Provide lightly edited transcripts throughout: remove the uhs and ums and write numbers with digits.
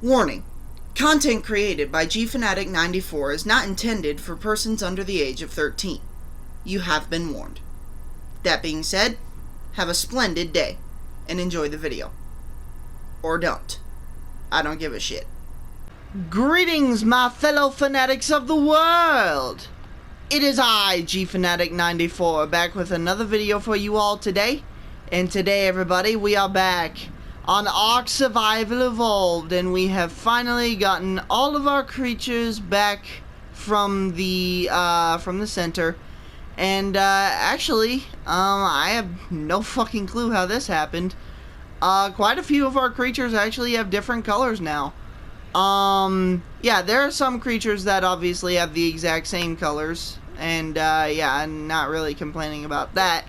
Warning: content created by Gfanatic 94 is not intended for persons under the age of 13. You have been warned. That being said, have a splendid day, and enjoy the video. Or don't. I don't give a shit. Greetings, my fellow fanatics of the world! It is I, Gfanatic 94, back with another video for you all today. And today, everybody, we are back on Ark Survival Evolved, and we have finally gotten all of our creatures back from the center. And actually, I have no fucking clue how this happened. Quite a few of our creatures actually have different colors now. Yeah, there are some creatures that obviously have the exact same colors, and yeah, I'm not really complaining about that.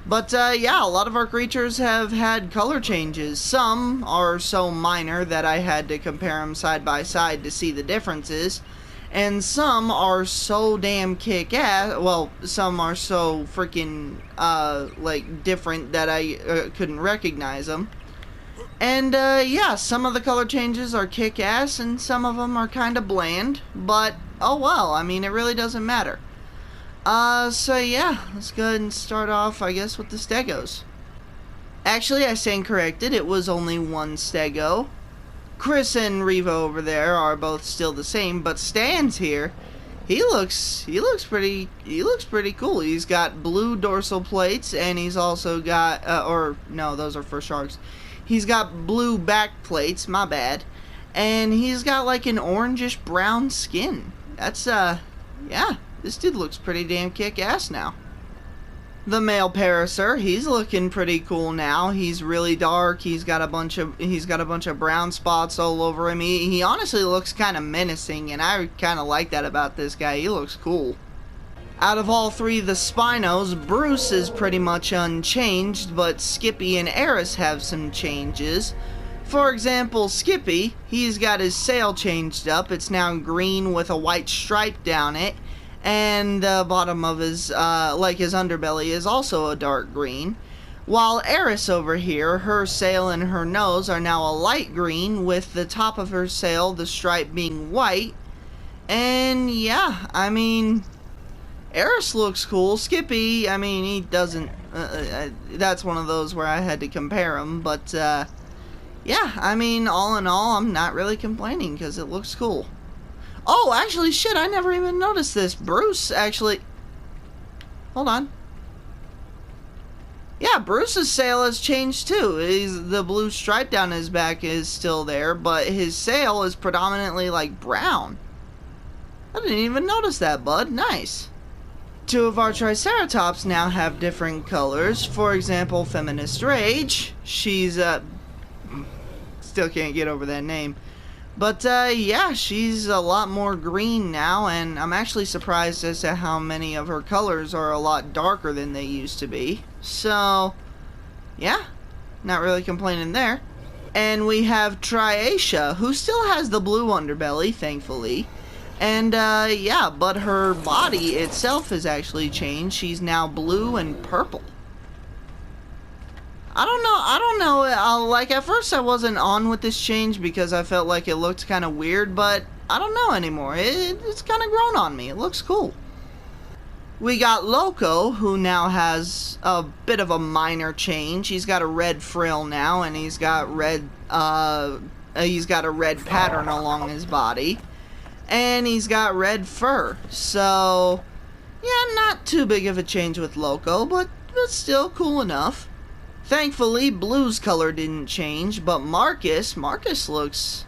But yeah, a lot of our creatures have had color changes. Some are so minor that I had to compare them side by side to see the differences, and some are so damn kick-ass. Well, some are so freaking like different that I couldn't recognize them. And yeah, some of the color changes are kick-ass and some of them are kind of bland, but oh well, I mean, it really doesn't matter. So yeah, let's go ahead and start off, I guess, with the stegos. Actually, I stand corrected, it was only one stego. Chris and Riva over there are both still the same, but Stan's here. He looks pretty cool. He's got blue dorsal plates, and he's also got or no, those are for sharks. He's got blue back plates, my bad. And he's got like an orangish brown skin. That's yeah, this dude looks pretty damn kick-ass now. The male Parasaur, he's looking pretty cool now. He's really dark. He's got a bunch of brown spots all over him. He honestly looks kind of menacing, and I kind of like that about this guy. He looks cool. Out of all three of the Spinos, Bruce is pretty much unchanged, but Skippy and Eris have some changes. For example, Skippy, he's got his sail changed up. It's now green with a white stripe down it, and the bottom of his, like his underbelly, is also a dark green. While Eris over here, her sail and her nose are now a light green, with the top of her sail, the stripe being white. And yeah, I mean, Eris looks cool. Skippy, I mean, he doesn't, that's one of those where I had to compare them, but, yeah, I mean, all in all, I'm not really complaining, because it looks cool. Oh, actually, shit, I never even noticed this. Bruce, actually, hold on. Yeah, Bruce's sail has changed, too. The blue stripe down his back is still there, but his sail is predominantly, like, brown. I didn't even notice that, bud. Nice. Two of our Triceratops now have different colors. For example, Feminist Rage. She's, still can't get over that name. But, yeah, she's a lot more green now, and I'm actually surprised as to how many of her colors are a lot darker than they used to be. So, yeah, not really complaining there. And we have Triasia, who still has the blue underbelly, thankfully. And, yeah, but her body itself has actually changed. She's now blue and purple. I don't know, like, at first I wasn't on with this change because I felt like it looked kind of weird, but I don't know anymore. It's kind of grown on me. It looks cool. We got Loco, who now has a bit of a minor change. He's got a red frill now, and he's got a red pattern along his body. And he's got red fur. So, yeah, not too big of a change with Loco, but still cool enough. Thankfully, Blue's color didn't change, but Marcus looks,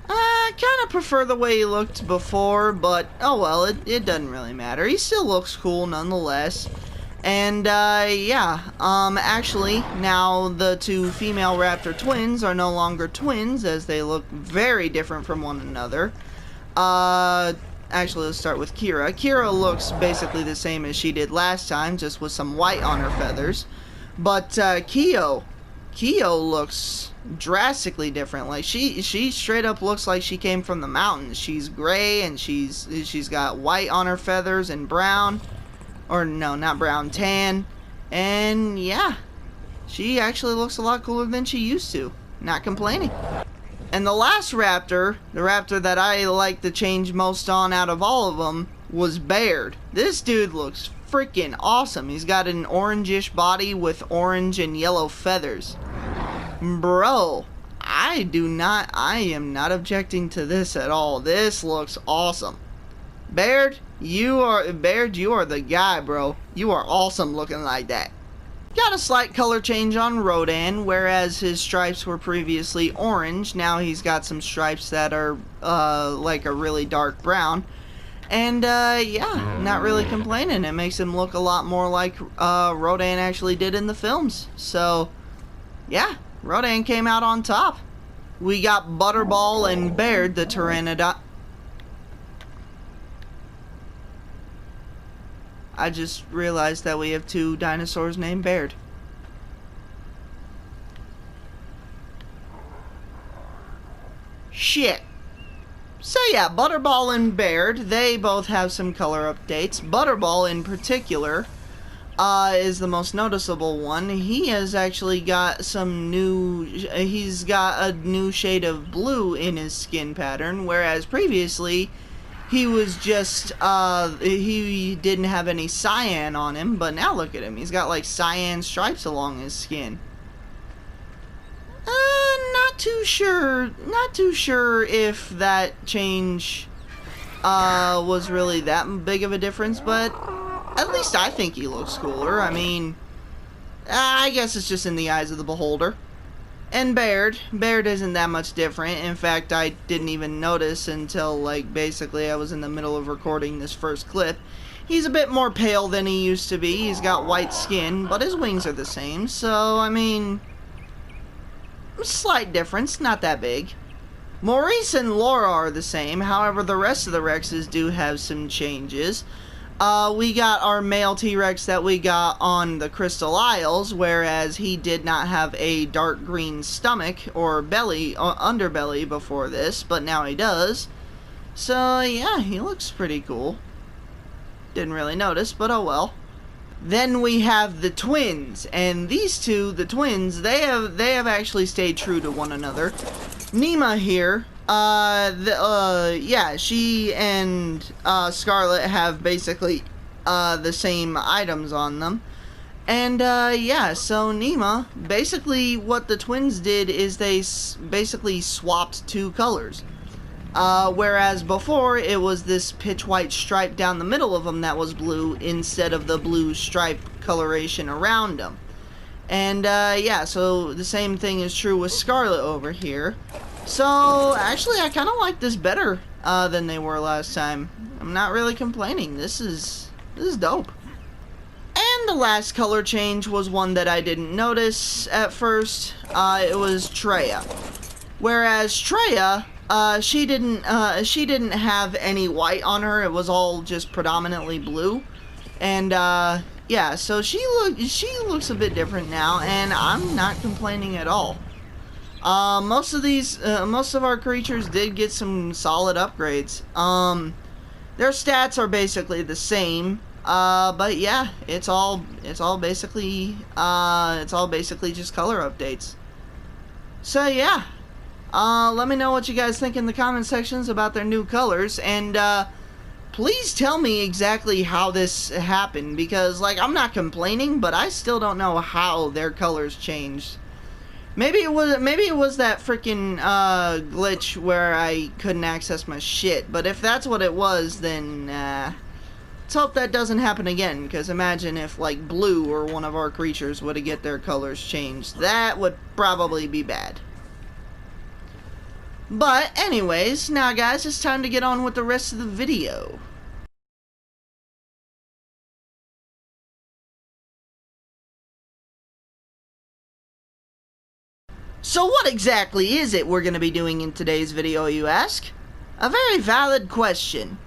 I kind of prefer the way he looked before, but oh well, it doesn't really matter. He still looks cool nonetheless. And, yeah, actually, now the two female raptor twins are no longer twins, as they look very different from one another. Actually, let's start with Kira. Kira looks basically the same as she did last time, just with some white on her feathers. But Kyo looks drastically different. Like she straight up looks like she came from the mountains. She's gray and she's got white on her feathers and brown, or no, not brown, tan. And yeah, she actually looks a lot cooler than she used to. Not complaining. And the last raptor, the raptor that I like to change most on out of all of them, was Baird. This dude looks freaking awesome. He's got an orangish body with orange and yellow feathers. Bro, I am not objecting to this at all. This looks awesome. Baird, you are the guy, bro. You are awesome looking like that. Got a slight color change on Rodan, whereas his stripes were previously orange. Now he's got some stripes that are like a really dark brown. And yeah, not really complaining. It makes him look a lot more like Rodan actually did in the films. So yeah, Rodan came out on top. We got Butterball and Baird the Pteranodon. I just realized that we have two dinosaurs named Baird. Shit. So yeah, Butterball and Baird, they both have some color updates. Butterball in particular is the most noticeable one. He has actually got he's got a new shade of blue in his skin pattern, whereas previously he was just, he didn't have any cyan on him, but now look at him. He's got like cyan stripes along his skin. Not too sure if that change, was really that big of a difference, but at least I think he looks cooler. I mean, I guess it's just in the eyes of the beholder. And Baird isn't that much different. In fact, I didn't even notice until, like, basically I was in the middle of recording this first clip. He's a bit more pale than he used to be. He's got white skin, but his wings are the same. So, I mean, slight difference, not that big. Maurice and Laura are the same. However, the rest of the Rexes do have some changes. We got our male T-Rex that we got on the Crystal Isles, whereas he did not have a dark green stomach or belly, underbelly before this, but now he does. So yeah, he looks pretty cool. Didn't really notice, but oh well. Then we have the twins, and these two, the twins, they have actually stayed true to one another. Nema here, yeah, she and Scarlet have basically the same items on them. And yeah, so Nema, basically what the twins did is they basically swapped two colors. Whereas before it was this pitch white stripe down the middle of them that was blue instead of the blue stripe coloration around them. And yeah, so the same thing is true with Scarlet over here. So actually I kind of like this better than they were last time. I'm not really complaining. This is dope. And the last color change was one that I didn't notice at first. It was Treya. Whereas Treya, she didn't have any white on her. It was all just predominantly blue. And yeah, so she looks a bit different now, and I'm not complaining at all. Most of our creatures did get some solid upgrades. Their stats are basically the same. But yeah, it's all basically just color updates. So yeah, let me know what you guys think in the comment sections about their new colors, and please tell me exactly how this happened, because like I'm not complaining, but I still don't know how their colors changed. Maybe it was that freaking glitch where I couldn't access my shit, but if that's what it was, then let's hope that doesn't happen again, because imagine if like Blue or one of our creatures would have get their colors changed. That would probably be bad. But anyways, now guys, it's time to get on with the rest of the video. So what exactly is it we're going to be doing in today's video, you ask? A very valid question.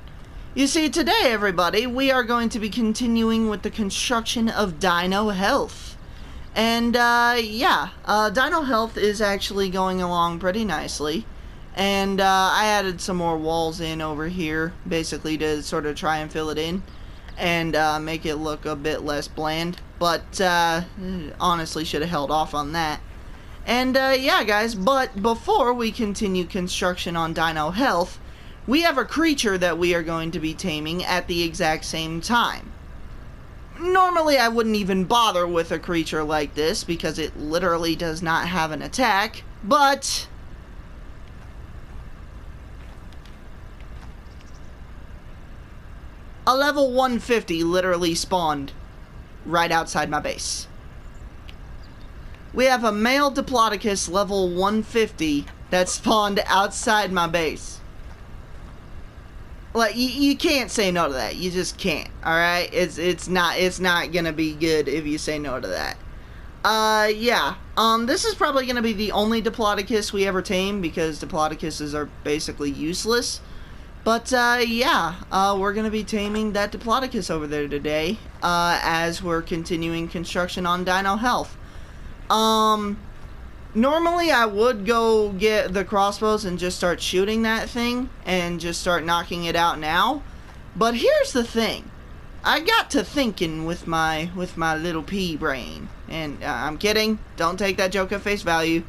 You see, today everybody, we are going to be continuing with the construction of Dino Health. And yeah, Dino Health is actually going along pretty nicely. And I added some more walls in over here, basically to sort of try and fill it in and make it look a bit less bland. But honestly, should have held off on that. And yeah guys, but before we continue construction on Dino Health, we have a creature that we are going to be taming at the exact same time. Normally I wouldn't even bother with a creature like this because it literally does not have an attack, but a level 150 literally spawned right outside my base. We have a male Diplodocus level 150 that spawned outside my base. Like, you can't say no to that. You just can't, alright? It's not gonna be good if you say no to that. Yeah. This is probably gonna be the only Diplodocus we ever tame because Diplodocuses are basically useless. But, yeah, we're gonna be taming that Diplodocus over there today, as we're continuing construction on Dino Health. Normally I would go get the crossbows and just start shooting that thing and just start knocking it out now. But here's the thing. I got to thinking with my little pea brain. And I'm kidding. Don't take that joke at face value.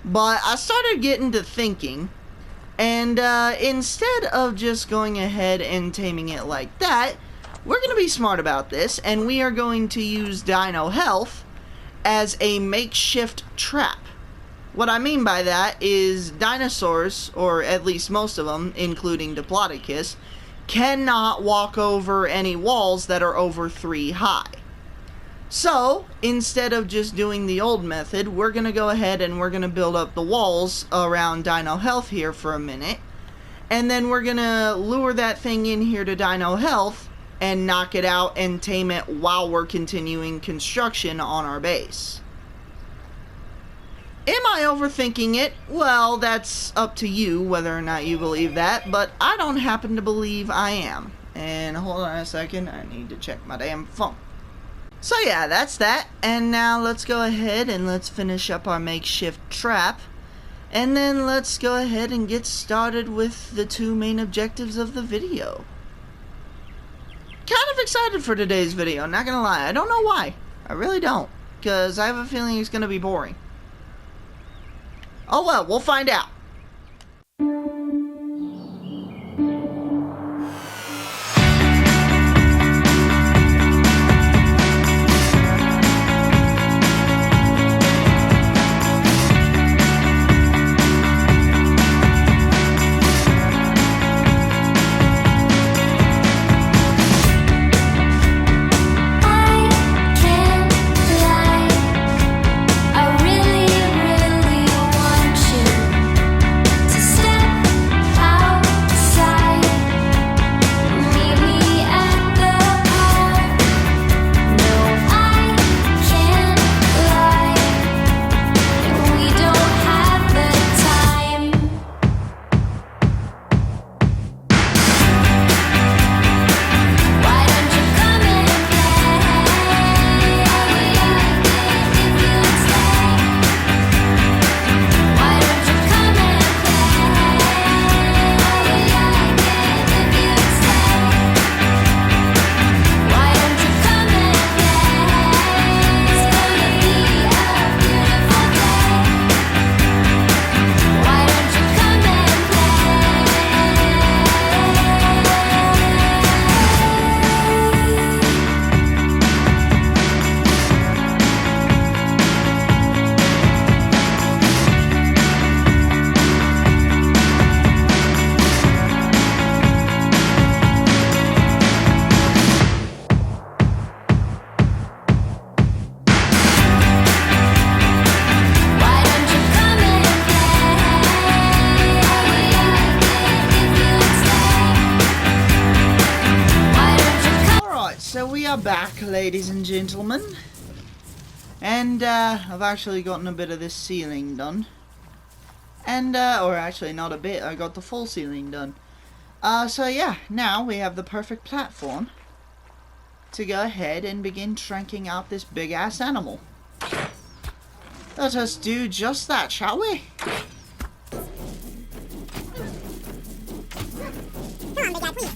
But I started getting to thinking. And instead of just going ahead and taming it like that, we're going to be smart about this. And we are going to use Dino Health as a makeshift trap. What I mean by that is dinosaurs, or at least most of them, including Diplodocus, cannot walk over any walls that are over 3 high. So, instead of just doing the old method, we're going to go ahead and we're going to build up the walls around Dino Health here for a minute. And then we're going to lure that thing in here to Dino Health and knock it out and tame it while we're continuing construction on our base. Am I overthinking it? Well, that's up to you whether or not you believe that, but I don't happen to believe I am. And hold on a second, I need to check my damn phone. So yeah, that's that, and now let's go ahead and let's finish up our makeshift trap, and then let's go ahead and get started with the 2 main objectives of the video. Kind of excited for today's video, not gonna lie. I don't know why. I really don't, because I have a feeling it's gonna be boring. Oh well, we'll find out. Back, ladies and gentlemen, and I've actually gotten a bit of this ceiling done, and or actually not a bit, I got the full ceiling done. So yeah, now we have the perfect platform to go ahead and begin tranking out this big ass animal. Let us do just that, shall we? Come on, big guy, please.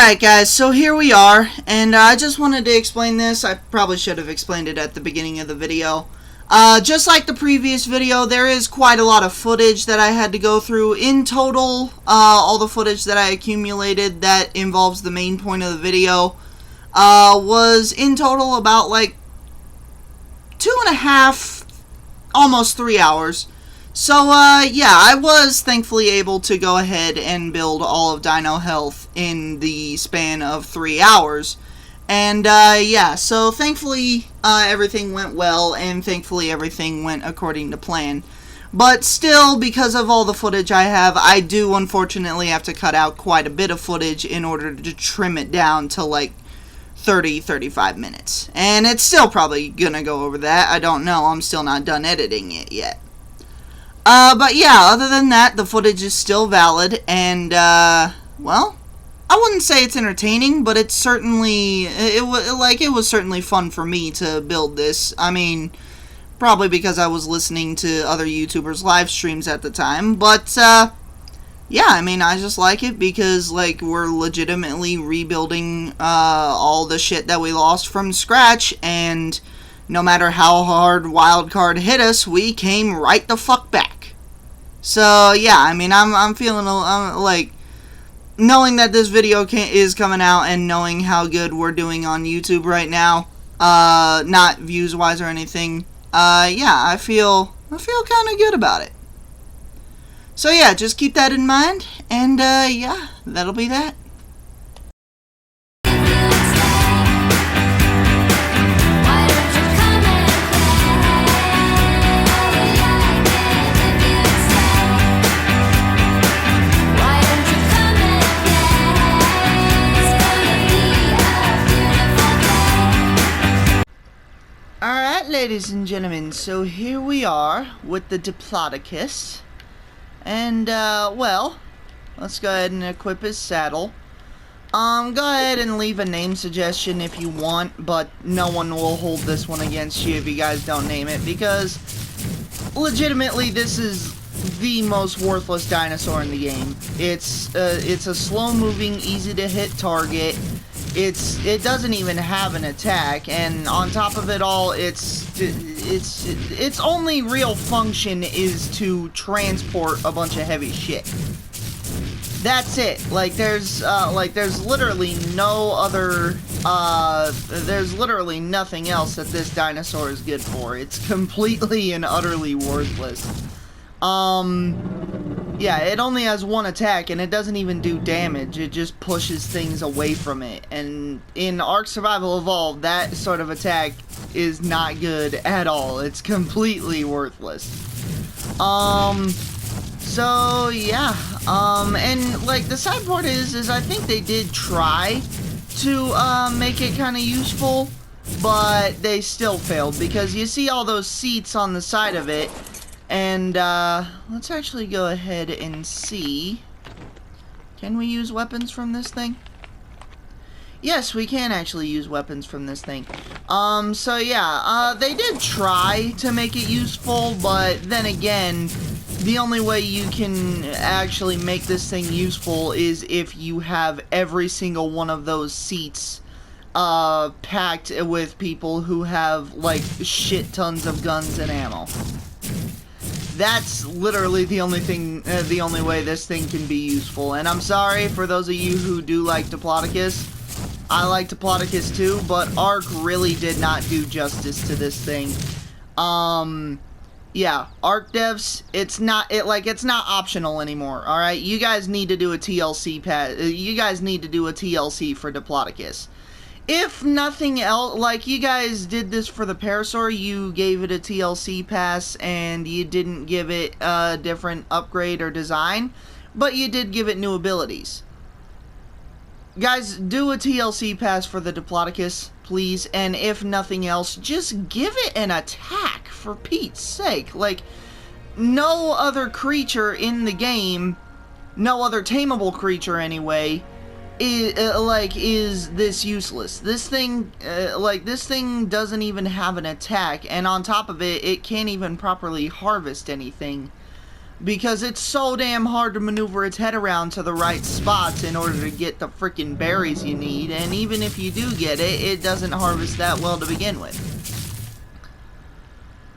Alright guys, so here we are, and I just wanted to explain this. I probably should have explained it at the beginning of the video. Just like the previous video, there is quite a lot of footage that I had to go through. In total, all the footage that I accumulated that involves the main point of the video was in total about like 2.5, almost 3 hours. So, yeah, I was thankfully able to go ahead and build all of Dino Health in the span of 3 hours. And, yeah, so thankfully, everything went well, and thankfully everything went according to plan. But still, because of all the footage I have, I do unfortunately have to cut out quite a bit of footage in order to trim it down to, like, 30-35 minutes. And it's still probably gonna go over that. I don't know. I'm still not done editing it yet. But yeah, other than that, the footage is still valid, and, well, I wouldn't say it's entertaining, but it's certainly, it was certainly fun for me to build this. I mean, probably because I was listening to other YouTubers' live streams at the time, but, yeah, I mean, I just like it because, like, we're legitimately rebuilding, all the shit that we lost from scratch, and no matter how hard Wildcard hit us, we came right the fuck back. So, yeah, I mean, I'm feeling, like, knowing that this video is coming out and knowing how good we're doing on YouTube right now, not views-wise or anything, yeah, I feel kind of good about it. So, yeah, just keep that in mind, and, yeah, that'll be that. Alright, ladies and gentlemen, so here we are with the Diplodocus. And, well, let's go ahead and equip his saddle. Go ahead and leave a name suggestion if you want, but no one will hold this one against you if you guys don't name it, because legitimately this is the most worthless dinosaur in the game. It's a slow-moving, easy-to-hit target. It doesn't even have an attack, and on top of it all, its only real function is to transport a bunch of heavy shit. That's it. Like there's literally no other there's literally nothing else that this dinosaur is good for. It's completely and utterly worthless. Yeah, it only has one attack, and it doesn't even do damage. It just pushes things away from it. And in Ark Survival Evolved, that sort of attack is not good at all. It's completely worthless. So, yeah. And, like, the sad part is I think they did try to, make it kind of useful, but they still failed, because you see all those seats on the side of it. And, let's actually go ahead and see. Can we use weapons from this thing? Yes, we can actually use weapons from this thing. So yeah, they did try to make it useful, but then again, the only way you can actually make this thing useful is if you have every single one of those seats packed with people who have, like, shit tons of guns and ammo. That's literally the only thing, the only way this thing can be useful. And I'm sorry for those of you who do like Diplodocus. I like Diplodocus too, but Ark really did not do justice to this thing. Yeah, Ark devs, it's not optional anymore. All right, you guys need to do a TLC you guys need to do a TLC for Diplodocus. If nothing else, like, you guys did this for the Parasaur, you gave it a TLC pass, and you didn't give it a different upgrade or design, but you did give it new abilities. Guys, do a TLC pass for the Diplodocus, please, and if nothing else, just give it an attack, for Pete's sake. Like, no other creature in the game, no other tameable creature anyway, is this useless. This thing, this thing doesn't even have an attack, and on top of it, it can't even properly harvest anything. because it's so damn hard to maneuver its head around to the right spots in order to get the freaking berries you need, and even if you do get it, it doesn't harvest that well to begin with.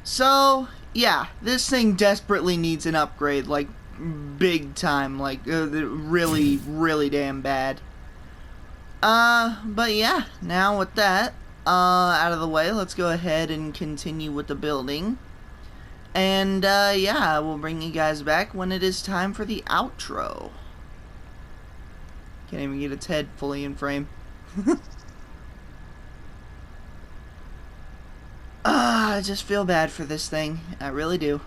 So, yeah, this thing desperately needs an upgrade, like, big time, like, really, really damn bad. But yeah, now with that, out of the way, let's go ahead and continue with the building. And, yeah, we'll bring you guys back when it is time for the outro. Can't even get its head fully in frame. I just feel bad for this thing. I really do.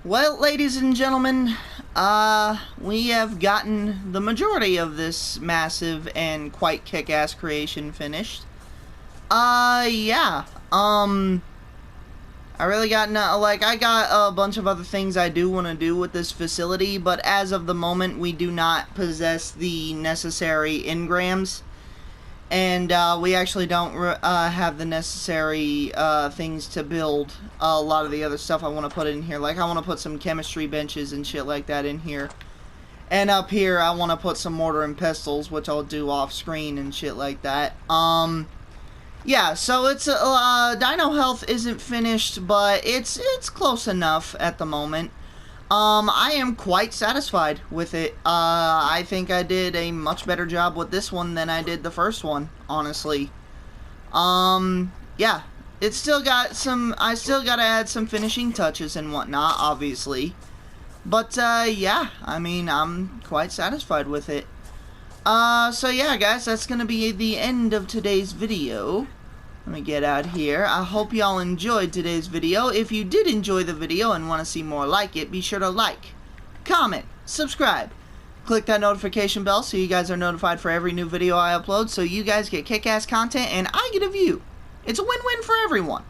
Well, ladies and gentlemen, we have gotten the majority of this massive and quite kick-ass creation finished. Yeah, I really got, I got a bunch of other things I do want to do with this facility, but as of the moment, we do not possess the necessary engrams. And we actually don't have the necessary things to build a lot of the other stuff I want to put in here. Like, I want to put some chemistry benches and shit like that in here. And up here, I want to put some mortar and pestles, which I'll do off screen and shit like that. Yeah, so it's Dino Health isn't finished, but it's close enough at the moment. I am quite satisfied with it. I think I did a much better job with this one than I did the first one, honestly. Yeah, it's still got some, I still gotta add some finishing touches and whatnot, obviously. But, yeah, I mean, I'm quite satisfied with it. So yeah, guys, that's gonna be the end of today's video. Let me get out here. I hope y'all enjoyed today's video. If you did enjoy the video and want to see more like it, be sure to like, comment, subscribe. Click that notification bell so you guys are notified for every new video I upload, so you guys get kick-ass content and I get a view. It's a win-win for everyone.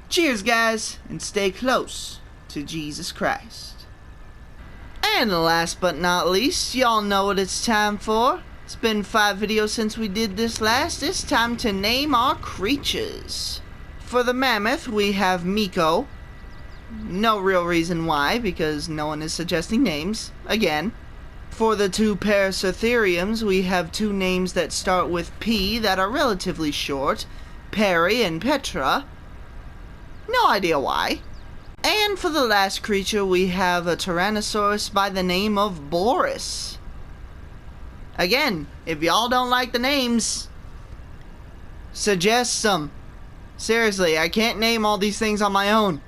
Cheers, guys, and stay close to Jesus Christ. And last but not least, y'all know what it's time for. It's been 5 videos since we did this last. It's time to name our creatures. For the mammoth, we have Miko. No real reason why, because no one is suggesting names, again. For the 2 Paracertheriums, we have 2 names that start with P that are relatively short. Perry and Petra. No idea why. And for the last creature, we have a Tyrannosaurus by the name of Boris. Again, if y'all don't like the names, suggest some. Seriously, I can't name all these things on my own.